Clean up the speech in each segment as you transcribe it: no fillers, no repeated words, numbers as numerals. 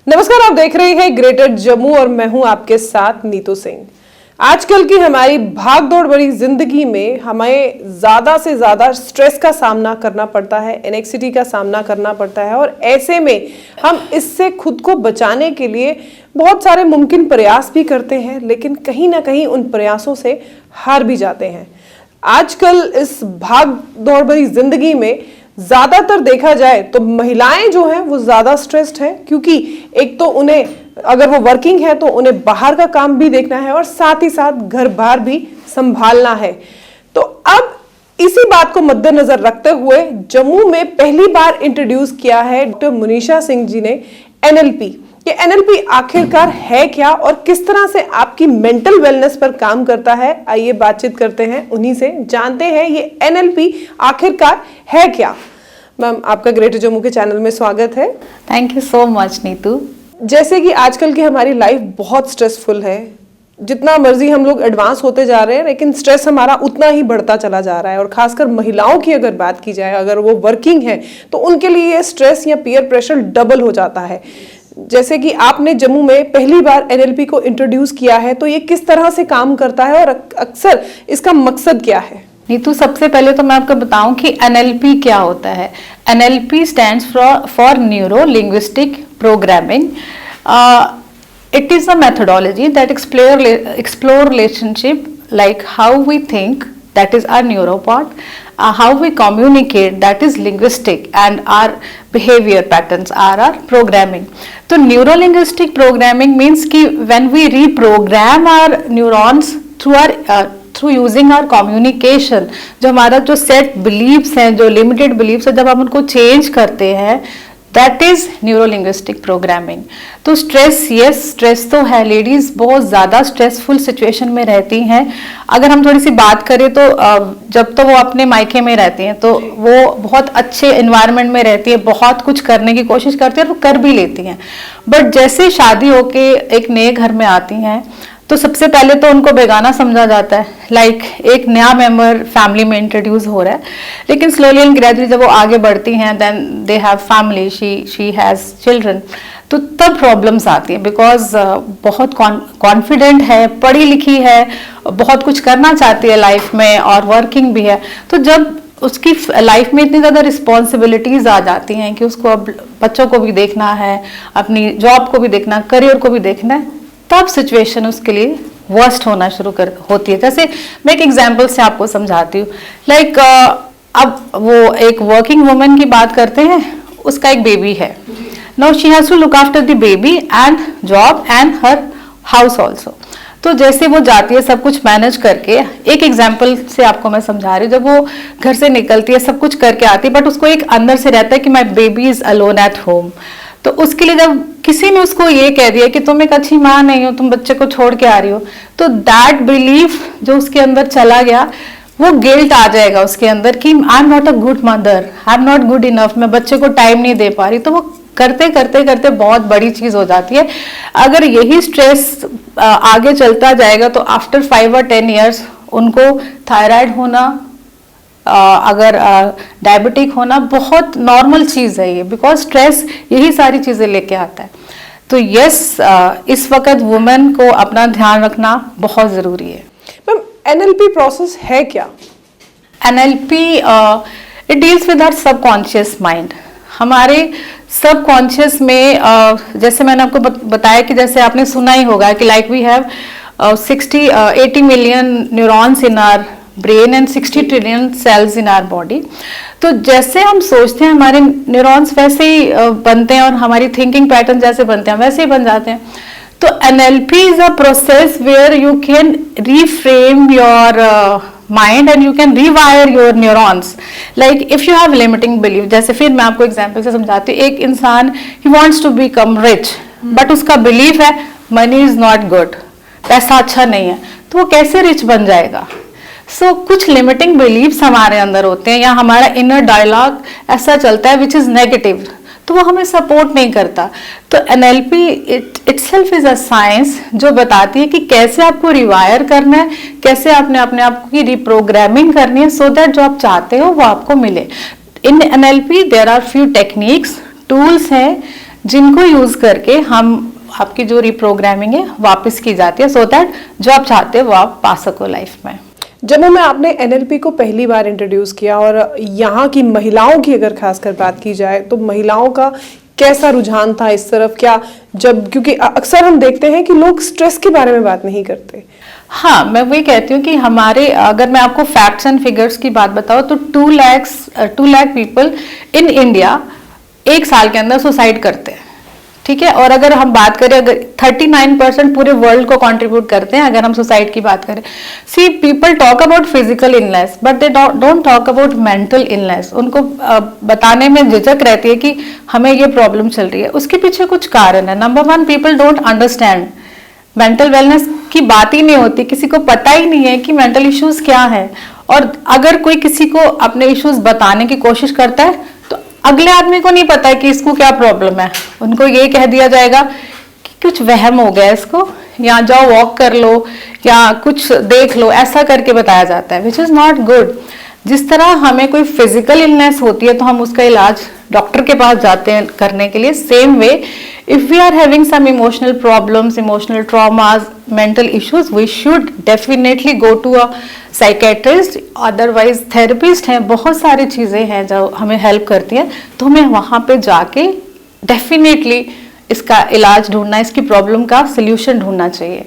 नमस्कार, आप देख रहे हैं ग्रेटर जम्मू और मैं हूं आपके साथ नीतू सिंह। आजकल की हमारी भाग दौड़ भरी जिंदगी में हमें ज्यादा से ज्यादा स्ट्रेस का सामना करना पड़ता है, एनेक्सिटी का सामना करना पड़ता है और ऐसे में हम इससे खुद को बचाने के लिए बहुत सारे मुमकिन प्रयास भी करते हैं, लेकिन कहीं ना कहीं उन प्रयासों से हार भी जाते हैं। आजकल इस भाग दौड़ भरी जिंदगी में ज्यादातर देखा जाए तो महिलाएं जो हैं वो ज्यादा स्ट्रेस्ड हैं, क्योंकि एक तो उन्हें अगर वो वर्किंग है तो उन्हें बाहर का काम भी देखना है और साथ ही साथ घर बार भी संभालना है। तो अब इसी बात को मद्देनजर रखते हुए जम्मू में पहली बार इंट्रोड्यूस किया है डॉक्टर मुनीषा सिंह जी ने एनएलपी। ये एनएलपी आखिरकार है क्या और किस तरह से आपकी मेंटल वेलनेस पर काम करता है, आइए बातचीत करते हैं उन्हीं से, जानते हैं ये एनएलपी आखिरकार है क्या। मैम, आपका ग्रेटर जम्मू के चैनल में स्वागत है। Thank you so much Neetu. जैसे कि आजकल की हमारी लाइफ बहुत स्ट्रेसफुल है, जितना मर्जी हम लोग एडवांस होते जा रहे हैं लेकिन स्ट्रेस हमारा उतना ही बढ़ता चला जा रहा है। और खासकर महिलाओं की अगर बात की जाए, अगर वो वर्किंग है तो उनके लिए ये स्ट्रेस या पीयर प्रेशर डबल हो जाता है। जैसे कि आपने जम्मू में पहली बार एनएलपी को इंट्रोड्यूस किया है, तो ये किस तरह से काम करता है और अक्सर इसका मकसद क्या है? नीतू, सबसे पहले तो मैं आपको बताऊं कि एनएलपी क्या होता है। NLP stands for neuro linguistic programming. It is a methodology that explore relationship like how we think, that is our neuro part, how we communicate, that is linguistic, and our behavior patterns are our programming. तो neuro linguistic programming means कि when we reprogram our neurons through using our communication, जो हमारा जो set beliefs हैं, जो limited beliefs हैं, जब हम उनको change करते हैं, दैट इज न्यूरोलिंग्विस्टिक प्रोग्रामिंग। तो स्ट्रेस तो है, लेडीज बहुत ज़्यादा स्ट्रेसफुल सिचुएशन में रहती हैं। अगर हम थोड़ी सी बात करें तो जब तो वो अपने मायके में रहती हैं तो वो बहुत अच्छे इन्वायरमेंट में रहती है, बहुत कुछ करने की कोशिश करती है और वो कर भी लेती हैं। बट जैसे शादी होके एक नए घर में आती हैं तो सबसे पहले तो उनको बेगाना समझा जाता है, लाइक एक नया मेंबर फैमिली में इंट्रोड्यूस हो रहा है। लेकिन स्लोली एंड ग्रेजुअली जब वो आगे बढ़ती हैं, then they have family, she has children, तो तब प्रॉब्लम्स आती हैं। बिकॉज बहुत कॉन्फिडेंट है, पढ़ी लिखी है, बहुत कुछ करना चाहती है लाइफ में और वर्किंग भी है। तो जब उसकी लाइफ में इतनी ज़्यादा रिस्पॉन्सिबिलिटीज़ आ जाती हैं कि उसको अब बच्चों को भी देखना है, अपनी जॉब को भी देखना, करियर को भी देखना है, तब सिचुएशन उसके लिए वर्स्ट होना होती है। जैसे मैं एक एग्जांपल से आपको समझाती हूँ। लाइक अब वो एक वर्किंग वुमन की बात करते हैं, उसका एक बेबी है। Now she has to look after the baby and job and her house also. तो जैसे वो जाती है सब कुछ मैनेज करके, एक एग्जाम्पल से आपको मैं समझा रही हूँ, जब वो घर से निकलती है सब कुछ करके आती है, बट उसको एक अंदर से रहता है कि my baby is alone at home. तो उसके लिए जब किसी ने उसको ये कह दिया कि तुम एक अच्छी माँ नहीं हो, तुम बच्चे को छोड़ के आ रही हो, तो दैट बिलीफ जो उसके अंदर चला गया, वो गिल्ट आ जाएगा उसके अंदर कि I am not a good mother, I am not good enough, मैं बच्चे को टाइम नहीं दे पा रही। तो वो करते करते करते बहुत बड़ी चीज हो जाती है। अगर यही स्ट्रेस आगे चलता जाएगा तो आफ्टर 5 और 10 ईयर्स उनको थायराइड होना, अगर डायबिटिक होना बहुत नॉर्मल चीज़ है ये, बिकॉज स्ट्रेस यही सारी चीज़ें लेके आता है। तो यस, इस वक्त वुमेन को अपना ध्यान रखना बहुत ज़रूरी है। मैम, एनएलपी प्रोसेस है क्या? NLP it deals with our subconscious mind. हमारे सबकॉन्शियस में जैसे मैंने आपको बताया कि जैसे आपने सुना ही होगा कि like we have 80 million neurons in our brain and 60 trillion cells in our body. तो जैसे हम सोचते हैं हमारे न्यूरॉन्स वैसे ही बनते हैं और हमारी थिंकिंग पैटर्न जैसे बनते हैं वैसे ही बन जाते हैं। तो NLP is a process where you can reframe your mind and you can rewire your neurons. Like if you have limiting belief, जैसे फिर मैं आपको एग्जाम्पल से समझाती हूँ। एक इंसान ही wants to become rich, but उसका बिलीफ है मनी इज नॉट गुड, पैसा अच्छा नहीं है, तो वो कैसे रिच बन जाएगा? सो कुछ लिमिटिंग बिलीव्स हमारे अंदर होते हैं या हमारा इनर डायलॉग ऐसा चलता है विच इज नेगेटिव, तो वो हमें सपोर्ट नहीं करता। तो NLP itself is a science जो बताती है कि कैसे आपको रिवायर करना है, कैसे आपने अपने आप की रिप्रोग्रामिंग करनी है सो दैट जो आप चाहते हो वो आपको मिले। In NLP there are few techniques, tools हैं जिनको यूज करके हम आपकी जो रिप्रोग्रामिंग है वापस की जाती है, सो दैट जो आप चाहते हो वो आप पा सको लाइफ में। जम्मू में आपने एनएलपी को पहली बार इंट्रोड्यूस किया और यहाँ की महिलाओं की अगर खासकर बात की जाए तो महिलाओं का कैसा रुझान था इस तरफ? क्या जब, क्योंकि अक्सर हम देखते हैं कि लोग स्ट्रेस के बारे में बात नहीं करते। हाँ, मैं वही कहती हूँ कि हमारे, अगर मैं आपको फैक्ट्स एंड फिगर्स की बात बताऊँ तो 2 लाख पीपल इन इंडिया 1 साल के अंदर सुसाइड करते हैं, ठीक है। और अगर हम बात करें, अगर 39% पूरे वर्ल्ड को कंट्रीब्यूट करते हैं अगर हम सुसाइड की बात करें। See, people talk about physical illness but they don't talk about mental illness. उनको बताने में झिझक रहती है कि हमें ये प्रॉब्लम चल रही है। उसके पीछे कुछ कारण है। Number 1, people don't understand mental wellness की बात ही नहीं होती, किसी को पता ही नहीं है कि मेंटल इश्यूज क्या है। और अगर कोई किसी को अपने इश्यूज बताने की कोशिश करता है तो अगले आदमी को नहीं पता है कि इसको क्या प्रॉब्लम है। उनको ये कह दिया जाएगा कि कुछ वहम हो गया इसको, या जाओ वॉक कर लो या कुछ देख लो, ऐसा करके बताया जाता है, विच इज नॉट गुड। जिस तरह हमें कोई फिजिकल इलनेस होती है तो हम उसका इलाज डॉक्टर के पास जाते हैं करने के लिए, same way if we are having some emotional problems, emotional traumas, mental issues, we should definitely go to a psychiatrist. Otherwise therapist हैं, बहुत सारी चीजें हैं जो हमें हेल्प करती हैं, तो हमें वहां पे जाके डेफिनेटली इसका इलाज ढूंढना, इसकी प्रॉब्लम का सोल्यूशन ढूंढना चाहिए।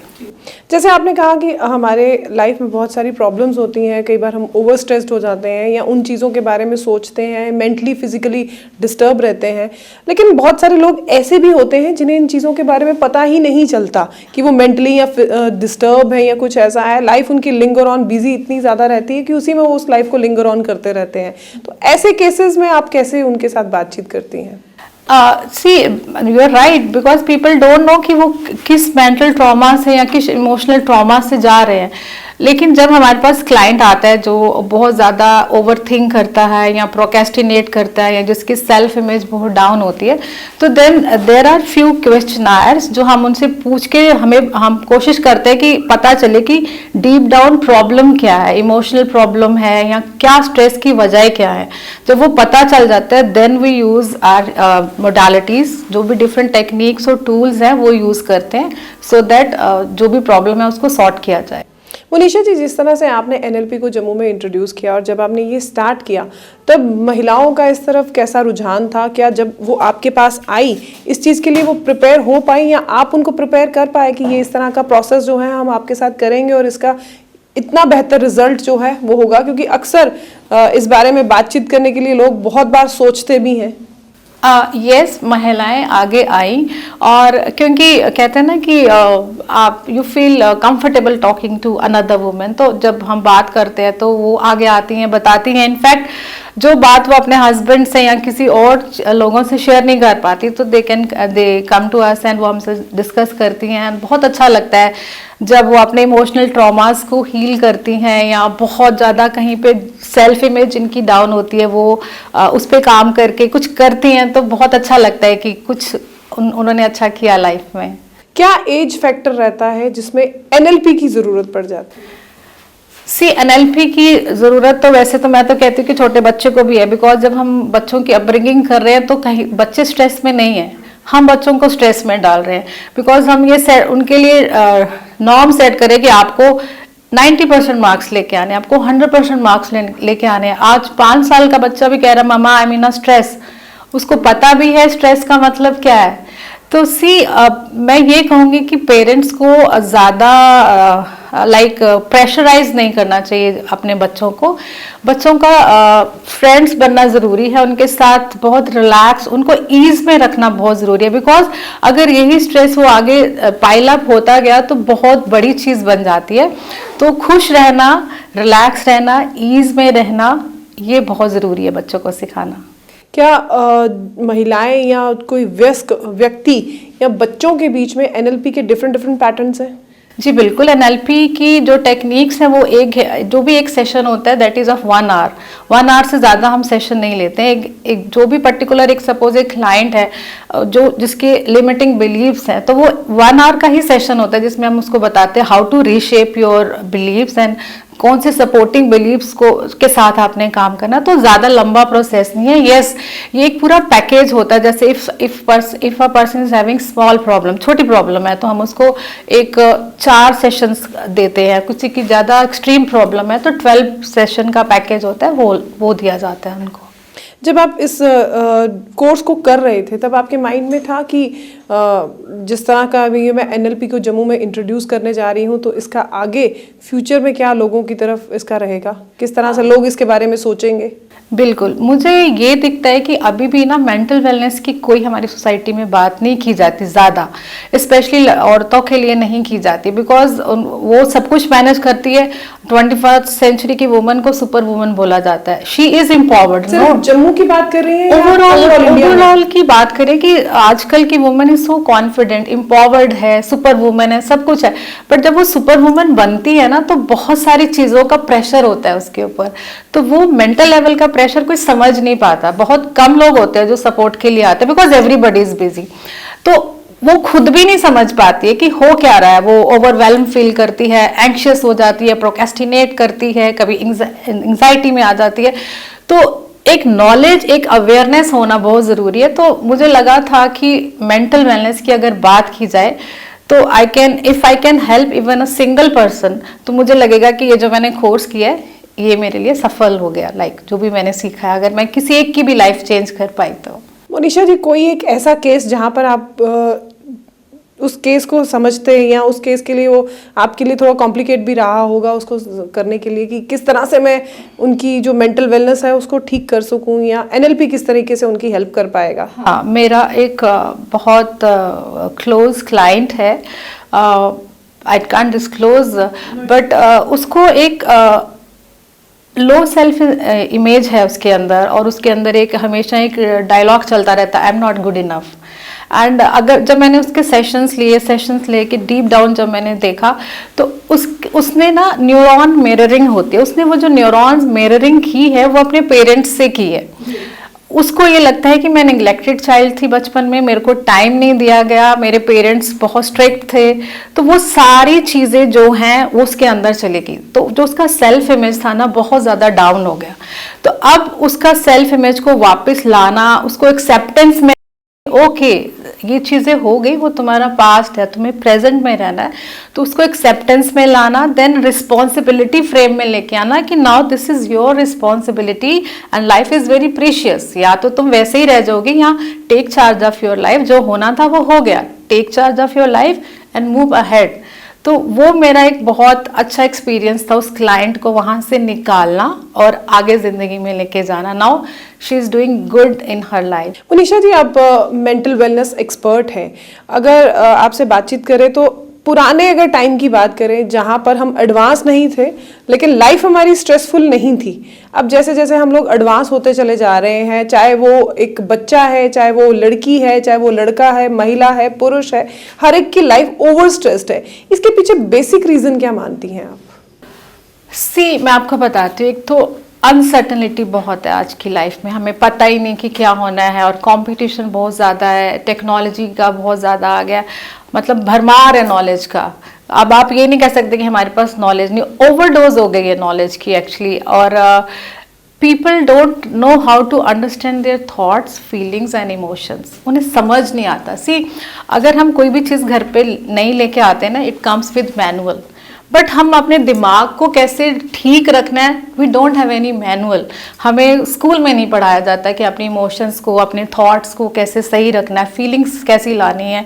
जैसे आपने कहा कि हमारे लाइफ में बहुत सारी प्रॉब्लम्स होती हैं, कई बार हम ओवर स्ट्रेस्ड हो जाते हैं या उन चीज़ों के बारे में सोचते हैं, मेंटली फिजिकली डिस्टर्ब रहते हैं। लेकिन बहुत सारे लोग ऐसे भी होते हैं जिन्हें इन चीज़ों के बारे में पता ही नहीं चलता कि वो मेंटली या डिस्टर्ब है या कुछ ऐसा है। लाइफ उनकी लिंगर ऑन बिजी इतनी ज़्यादा रहती है कि उसी में वो उस लाइफ को लिंगर ऑन करते रहते हैं। तो ऐसे केसेस में आप कैसे उनके साथ बातचीत करती हैं? See, you are right, because people don't know कि वो किस मेंटल ट्रॉमा से या किस इमोशनल ट्रॉमा से जा रहे हैं। लेकिन जब हमारे पास क्लाइंट आता है जो बहुत ज़्यादा ओवरथिंक करता है या प्रोकेस्टिनेट करता है या जिसकी सेल्फ इमेज बहुत डाउन होती है, तो then there are few questioners जो हम उनसे पूछ के हम कोशिश करते हैं कि पता चले कि डीप डाउन प्रॉब्लम क्या है, इमोशनल प्रॉब्लम है या क्या स्ट्रेस की वजह क्या है। जब वो पता चल जाता है then we use our modalities, जो भी डिफरेंट टेक्निक्स और टूल्स हैं वो यूज़ करते हैं सो दैट जो भी प्रॉब्लम है उसको सॉर्ट किया जाए। मोनिशा जी, जिस तरह से आपने एनएलपी को जम्मू में इंट्रोड्यूस किया और जब आपने ये स्टार्ट किया तब महिलाओं का इस तरफ कैसा रुझान था? क्या जब वो आपके पास आई इस चीज़ के लिए वो प्रिपेयर हो पाई या आप उनको प्रिपेयर कर पाए कि ये इस तरह का प्रोसेस जो है हम आपके साथ करेंगे और इसका इतना बेहतर रिजल्ट जो है वो होगा? क्योंकि अक्सर इस बारे में बातचीत करने के लिए लोग बहुत बार सोचते भी हैं। यस, महिलाएं आगे आई और क्योंकि कहते हैं ना कि आप you feel comfortable talking to another women, तो जब हम बात करते हैं तो वो आगे आती हैं, बताती हैं। इनफैक्ट जो बात वो अपने हस्बैंड से या किसी और लोगों से शेयर नहीं कर पाती तो दे कम टू अस एंड वो हमसे डिस्कस करती हैं। बहुत अच्छा लगता है जब वो अपने इमोशनल ट्रॉमास को हील करती हैं या बहुत ज़्यादा कहीं पे सेल्फ इमेज इनकी डाउन होती है, वो उस पर काम करके कुछ करती हैं, तो बहुत अच्छा लगता है कि कुछ उन्होंने अच्छा किया लाइफ में। क्या एज फैक्टर रहता है जिसमें एनएलपी की ज़रूरत पड़ जाती है? सी, एनएलपी की ज़रूरत तो वैसे तो मैं तो कहती हूँ कि छोटे बच्चे को भी है, बिकॉज जब हम बच्चों की अपब्रिंगिंग कर रहे हैं तो कहीं बच्चे स्ट्रेस में नहीं है, हम बच्चों को स्ट्रेस में डाल रहे हैं। बिकॉज हम ये उनके लिए नॉर्म सेट करें कि आपको 90% मार्क्स लेके आने, आपको 100% मार्क्स लेके आने हैं। आज 5 साल का बच्चा भी कह रहा है मामा आई एम इन स्ट्रेस, उसको पता भी है स्ट्रेस का मतलब क्या है। तो मैं ये कहूँगी कि पेरेंट्स को ज़्यादा प्रेशराइज नहीं करना चाहिए अपने बच्चों को। बच्चों का फ्रेंड्स बनना ज़रूरी है, उनके साथ बहुत रिलैक्स, उनको ईज में रखना बहुत ज़रूरी है। बिकॉज अगर यही स्ट्रेस वो आगे पाइल अप होता गया तो बहुत बड़ी चीज़ बन जाती है। तो खुश रहना, रिलैक्स रहना, ईज में रहना, ये बहुत ज़रूरी है बच्चों को सिखाना। क्या महिलाएं या कोई वयस्क व्यक्ति या बच्चों के बीच में एनएलपी के डिफरेंट पैटर्न्स हैं? जी बिल्कुल, एनएलपी की जो टेक्निक्स हैं वो जो भी एक सेशन होता है that is of 1 hour. 1 hour से ज़्यादा हम सेशन नहीं लेते हैं। एक जो भी पर्टिकुलर सपोज एक क्लाइंट है जो जिसके लिमिटिंग बिलीव्स हैं, तो वो 1 आवर का ही सेशन होता है जिसमें हम उसको बताते हैं how to reshape your beliefs and कौन से सपोर्टिंग बिलीव्स को के साथ आपने काम करना, तो ज्यादा लंबा प्रोसेस नहीं है। यस, ये एक पूरा पैकेज होता है। जैसे if a person is having small problem, छोटी प्रॉब्लम है, तो हम उसको एक 4 सेशंस देते हैं। किसी की ज्यादा एक्सट्रीम प्रॉब्लम है तो 12 सेशन का पैकेज होता है, वो दिया जाता है उनको। जब आप इस कोर्स को कर रहे थे तब आपके माइंड में था कि जिस तरह का अभी मैं एनएलपी को जम्मू में इंट्रोड्यूस करने जा रही हूँ तो इसका आगे फ्यूचर में क्या लोगों की तरफ इसका रहेगा, किस तरह से लोग इसके बारे में सोचेंगे? बिल्कुल, मुझे ये दिखता है कि अभी भी ना मेंटल वेलनेस की कोई हमारी सोसाइटी में बात नहीं की जाती ज़्यादा, स्पेशली औरतों के लिए नहीं की जाती, बिकॉज वो सब कुछ मैनेज करती है। 21st सेंचुरी की वुमन को सुपर वुमन बोला जाता है, शी इज एम्पावर्ड। सिर्फ जम्मू की बात कर रही है, ओवरऑल की बात करें कि आजकल की woman is so confident, empowered है, सुपर वुमन है, सब कुछ है। बट जब वो सुपर वुमन बनती है ना तो बहुत सारी चीजों का प्रेशर होता है उसके ऊपर, तो वो मेंटल लेवल का प्रेशर कोई समझ नहीं पाता। बहुत कम लोग होते हैं जो सपोर्ट के लिए आते हैं, बिकॉज एवरीबडी इज बिजी। तो वो खुद भी नहीं समझ पाती है कि हो क्या रहा है। वो ओवरवेल्म फील करती है, एंग्शियस हो जाती है, प्रोक्रेस्टिनेट करती है, कभी एंजाइटी में आ जाती है। तो एक नॉलेज, एक अवेयरनेस होना बहुत जरूरी है। तो मुझे लगा था कि मेंटल वेलनेस की अगर बात की जाए तो if I can help even a single person, तो मुझे लगेगा कि ये जो मैंने कोर्स किया है ये मेरे लिए सफल हो गया। जो भी मैंने सीखा है, अगर मैं किसी एक की भी लाइफ चेंज कर पाई तो। मोनिशा जी, कोई एक ऐसा केस जहां पर आप उस केस को समझते हैं या उस केस के लिए वो आपके लिए थोड़ा कॉम्प्लिकेट भी रहा होगा उसको करने के लिए, कि किस तरह से मैं उनकी जो मेंटल वेलनेस है उसको ठीक कर सकूं, या एनएलपी किस तरीके से उनकी हेल्प कर पाएगा? हाँ, मेरा एक बहुत क्लोज क्लाइंट है, आई कांट डिस्क्लोज, बट उसको एक लो सेल्फ इमेज है उसके अंदर, और उसके अंदर एक हमेशा एक डायलॉग चलता रहता है, I am not good enough. And अगर जब मैंने उसके सेशंस लेके डीप डाउन जब मैंने देखा तो उसने ना न्यूरॉन मिररिंग होती है, उसने वो जो न्यूरॉन्स मिररिंग की है वो अपने पेरेंट्स से की है। उसको ये लगता है कि मैं निगलेक्टेड चाइल्ड थी बचपन में, मेरे को टाइम नहीं दिया गया, मेरे पेरेंट्स बहुत स्ट्रिक्ट थे, तो वो सारी चीज़ें जो हैं वो उसके अंदर चली गई। तो जो उसका सेल्फ इमेज था ना बहुत ज़्यादा डाउन हो गया। तो अब उसका सेल्फ इमेज को वापस लाना, उसको एक्सेप्टेंस में, ओके ये चीज़ें हो गई, वो तुम्हारा पास्ट है, तुम्हें प्रेजेंट में रहना है, तो उसको एक्सेप्टेंस में लाना, देन रिस्पॉन्सिबिलिटी फ्रेम में लेके आना कि now this is your responsibility and life is very precious. या तो तुम वैसे ही रह जाओगे, या take charge of your life, जो होना था वो हो गया, take charge of your life and move ahead. तो वो मेरा एक बहुत अच्छा एक्सपीरियंस था, उस क्लाइंट को वहां से निकालना और आगे जिंदगी में लेके जाना। Now she is doing good in her life. Monisha ji, आप मेंटल वेलनेस एक्सपर्ट हैं, अगर आपसे बातचीत करें तो पुराने अगर टाइम की बात करें जहां पर हम एडवांस नहीं थे लेकिन लाइफ हमारी स्ट्रेसफुल नहीं थी, अब जैसे जैसे हम लोग एडवांस होते चले जा रहे हैं, चाहे वो एक बच्चा है, चाहे वो लड़की है, चाहे वो लड़का है, महिला है, पुरुष है, हर एक की लाइफ ओवर स्ट्रेस्ड है। इसके पीछे बेसिक रीजन क्या मानती हैं आप? मैं आपको बताती हूँ, एक तो अनसर्टनिटी बहुत है आज की लाइफ में, हमें पता ही नहीं कि क्या होना है, और कंपटीशन बहुत ज़्यादा है, टेक्नोलॉजी का बहुत ज़्यादा आ गया, मतलब भरमार है नॉलेज का। अब आप ये नहीं कह सकते कि हमारे पास नॉलेज नहीं, ओवरडोज हो गई है नॉलेज की एक्चुअली। और people don't know how to understand their thoughts, feelings and emotions, उन्हें समझ नहीं आता। अगर हम कोई भी चीज़ घर पे नहीं लेके आते हैं ना, it comes with manual, but हम अपने दिमाग को कैसे ठीक रखना है, we don't have any manual. हमें स्कूल में नहीं पढ़ाया जाता कि अपने इमोशंस को, अपने थॉट्स को कैसे सही रखना है, फीलिंग्स कैसी लानी है,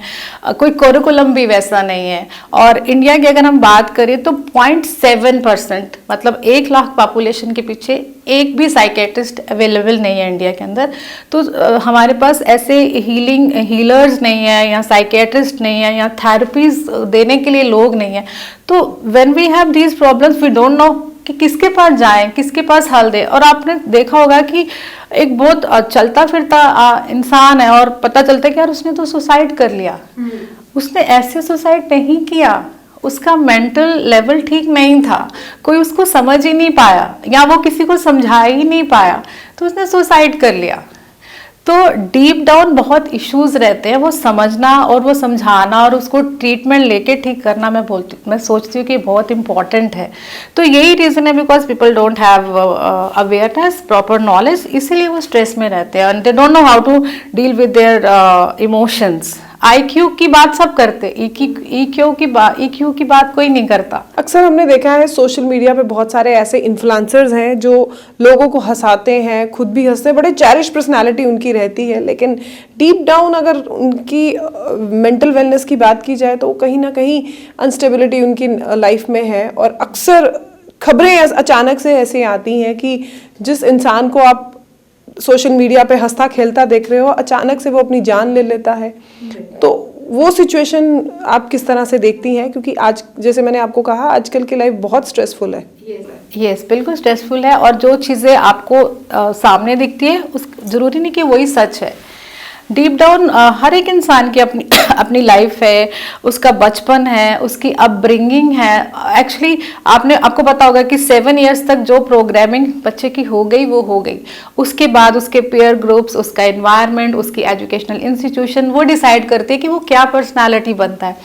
कोई करिकुलम भी वैसा नहीं है। और इंडिया की अगर हम बात करें तो 0.7%, मतलब 1 लाख पॉपुलेशन के पीछे एक भी साइकेट्रिस्ट अवेलेबल नहीं है इंडिया के अंदर। तो हमारे पास ऐसे हीलर्स नहीं है, या साइकेट्रिस्ट नहीं है, या थेरेपीज देने के लिए लोग नहीं है। तो when we have these problems we don't know कि किसके पास जाएं, किसके पास हल दे। और आपने देखा होगा कि एक बहुत चलता फिरता इंसान है और पता चलता है कि यार उसने तो सुसाइड कर लिया। उसने ऐसे सुसाइड नहीं किया, उसका मेंटल लेवल ठीक नहीं था, कोई उसको समझ ही नहीं पाया, या वो किसी को समझा ही नहीं पाया, तो उसने सुसाइड कर लिया। तो डीप डाउन बहुत इश्यूज रहते हैं, वो समझना और वो समझाना और उसको ट्रीटमेंट लेके ठीक करना मैं सोचती हूँ कि बहुत इंपॉर्टेंट है। तो यही रीज़न है, because people don't have awareness, proper knowledge, इसीलिए वो स्ट्रेस में रहते हैं and they don't know how to deal with their emotions. IQ की बात सब करते, EQ की बात कोई नहीं करता। अक्सर हमने देखा है सोशल मीडिया पे बहुत सारे ऐसे इन्फ्लुएंसर्स हैं जो लोगों को हंसाते हैं, खुद भी हंसते हैं, बड़े चैरिश पर्सनालिटी उनकी रहती है, लेकिन डीप डाउन अगर उनकी मेंटल वेलनेस की बात की जाए तो कहीं ना कहीं अनस्टेबिलिटी उनकी लाइफ में है। और अक्सर खबरें अचानक से ऐसी आती हैं कि जिस इंसान को आप सोशल मीडिया पे हंसता खेलता देख रहे हो, अचानक से वो अपनी जान ले लेता है। तो वो सिचुएशन आप किस तरह से देखती हैं? क्योंकि आज जैसे मैंने आपको कहा, आजकल की लाइफ बहुत स्ट्रेसफुल है। यस, बिल्कुल स्ट्रेसफुल है, और जो चीज़ें आपको सामने दिखती है उस जरूरी नहीं कि वही सच है। डीप डाउन हर एक इंसान की अपनी अपनी लाइफ है, उसका बचपन है, उसकी अपब्रिंगिंग है। एक्चुअली आपको पता होगा कि 7 इयर्स तक जो प्रोग्रामिंग बच्चे की हो गई वो हो गई, उसके बाद उसके पेयर ग्रुप्स, उसका एनवायरनमेंट, उसकी एजुकेशनल इंस्टीट्यूशन वो डिसाइड करते हैं कि वो क्या पर्सनालिटी बनता है।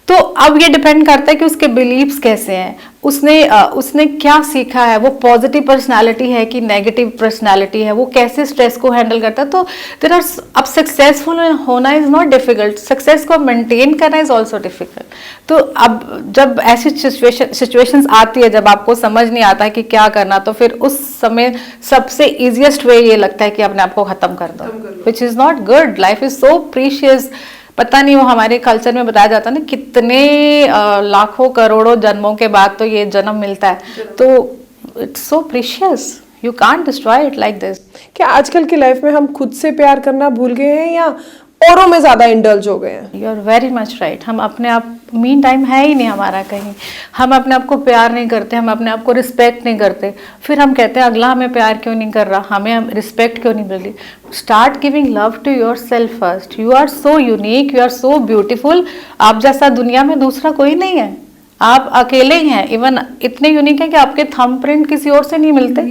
तो अब ये डिपेंड करता है कि उसके बिलीव्स कैसे हैं, उसने क्या सीखा है, वो पॉजिटिव पर्सनालिटी है कि नेगेटिव पर्सनालिटी है, वो कैसे स्ट्रेस को हैंडल करता है। तो देयर आर, अब सक्सेसफुल होना इज नॉट डिफिकल्ट, सक्सेस को मेंटेन करना इज ऑल्सो डिफिकल्ट। तो अब जब ऐसी सिचुएशंस आती है, जब आपको समझ नहीं आता है कि क्या करना, तो फिर उस समय सबसे इजिएस्ट वे ये लगता है कि अपने आप को खत्म कर दो, which is not good. Life is so precious. पता नहीं, वो हमारे कल्चर में बताया जाता है ना, कितने लाखों करोड़ों जन्मों के बाद तो ये जन्म मिलता है, तो it's so precious, you can't destroy it like this. क्या आजकल की लाइफ में हम खुद से प्यार करना भूल गए हैं या औरों में ज्यादा इंडल्ज हो गए हैं? You are very much right. हम अपने आप, मीन टाइम है ही नहीं हमारा कहीं, हम अपने आप को प्यार नहीं करते, हम अपने आप को रिस्पेक्ट नहीं करते, फिर हम कहते हैं अगला हमें प्यार क्यों नहीं कर रहा, हमें रिस्पेक्ट क्यों नहीं मिल रही। Start giving love to your self first. You are so unique, you are so beautiful. आप जैसा दुनिया में दूसरा कोई नहीं है, आप अकेले ही हैं। इवन इतने यूनिक है कि आपके थंब प्रिंट किसी और से नहीं मिलते।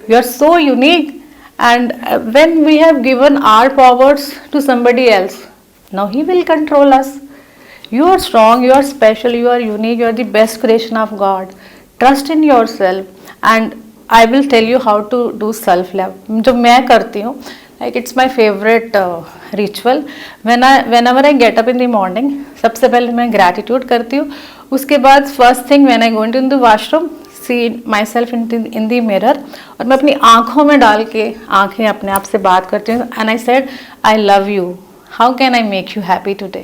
You are so unique, and when we have given our powers to somebody else, now he will control us. You are strong, you are special, you are unique, you are the best creation of God. Trust in yourself, and I will tell you how to do self love. जो मैं करती हूँ, like it's my favorite ritual. Whenever I get up in the morning, सबसे पहले मैं gratitude करती हूँ, उसके बाद first thing when I go into the washroom, see myself in the mirror, और मैं अपनी आँखों में डाल के आँखें अपने आप से बात करती हूँ, and I said I love you, how can I make you happy today.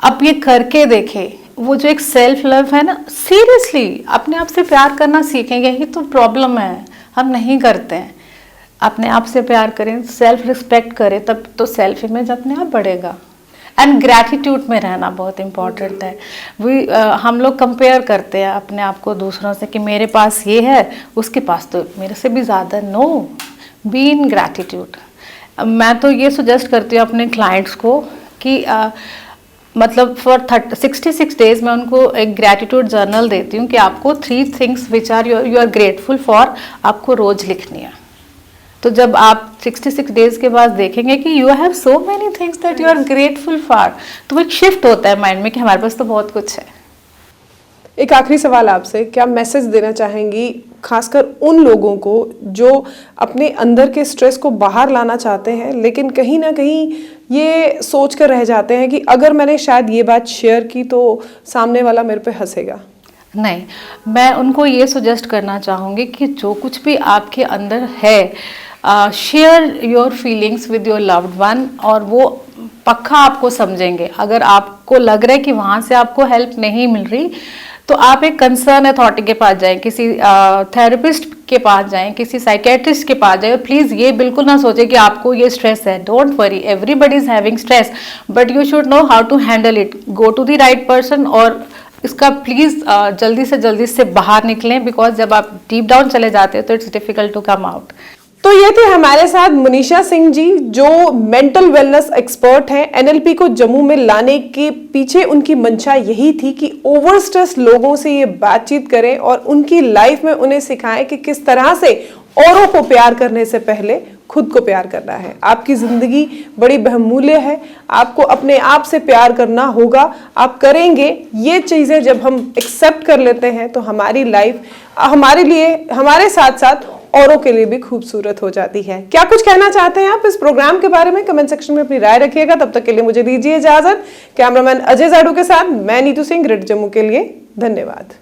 अब ये करके देखे, वो जो एक सेल्फ लव है ना, सीरियसली अपने आप से प्यार करना सीखेंगे। ही तो प्रॉब्लम है, हम नहीं करते हैं। अपने आप से प्यार करें, सेल्फ रिस्पेक्ट करें, तब तो सेल्फ इमेज अपने आप बढ़ेगा। एंड ग्रैटिट्यूड में रहना बहुत इंपॉर्टेंट है। हम लोग कंपेयर करते हैं अपने आप को दूसरों से कि मेरे पास ये है, उसके पास तो मेरे से भी ज़्यादा। No, be in gratitude. मैं तो ये सजेस्ट करती हूँ अपने क्लाइंट्स को कि मतलब फॉर 66 डेज मैं उनको एक ग्रैटिट्यूड जर्नल देती हूँ कि आपको 3 things which are you are grateful for, आपको रोज लिखनी है। तो जब आप 66 डेज के बाद देखेंगे कि you have so many things that you are grateful for, तो वो एक शिफ्ट होता है माइंड में कि हमारे पास तो बहुत कुछ है। एक आखिरी सवाल आपसे, क्या मैसेज देना चाहेंगी खासकर उन लोगों को जो अपने अंदर के स्ट्रेस को बाहर लाना चाहते हैं, लेकिन कहीं ना कहीं ये सोच कर रह जाते हैं कि अगर मैंने शायद ये बात शेयर की तो सामने वाला मेरे पे हंसेगा? नहीं, मैं उनको ये सजेस्ट करना चाहूँगी कि जो कुछ भी आपके अंदर है, share your feelings with your loved one, और वो पक्का आपको समझेंगे। अगर आपको लग रहा है कि वहाँ से आपको हेल्प नहीं मिल रही, तो आप एक कंसर्न अथॉरिटी के पास जाएं, किसी थेरेपिस्ट के पास जाएं, किसी साइकेट्रिस्ट के पास जाएं। प्लीज़ ये बिल्कुल ना सोचें कि आपको ये स्ट्रेस है। Don't worry, everybody is having stress, but you should know how to handle it. Go to the right person, और इसका प्लीज़ जल्दी से बाहर निकलें, बिकॉज जब आप डीप डाउन चले जाते हैं तो it's difficult to come out. तो ये थे हमारे साथ मनीषा सिंह जी, जो मेंटल वेलनेस एक्सपर्ट हैं। एनएलपी को जम्मू में लाने के पीछे उनकी मंशा यही थी कि ओवर स्ट्रेस लोगों से ये बातचीत करें और उनकी लाइफ में उन्हें सिखाएं कि किस तरह से औरों को प्यार करने से पहले खुद को प्यार करना है। आपकी जिंदगी बड़ी बहुमूल्य है, आपको अपने आप से प्यार करना होगा, आप करेंगे। ये चीजें जब हम एक्सेप्ट कर लेते हैं तो हमारी लाइफ हमारे लिए, हमारे साथ साथ औरों के लिए भी खूबसूरत हो जाती है। क्या कुछ कहना चाहते हैं आप इस प्रोग्राम के बारे में? कमेंट सेक्शन में अपनी राय रखिएगा। तब तक के लिए मुझे दीजिए इजाजत। कैमरामैन अजय जाडू के साथ मैं नीतू सिंह, ग्रेटर जम्मू के लिए। धन्यवाद।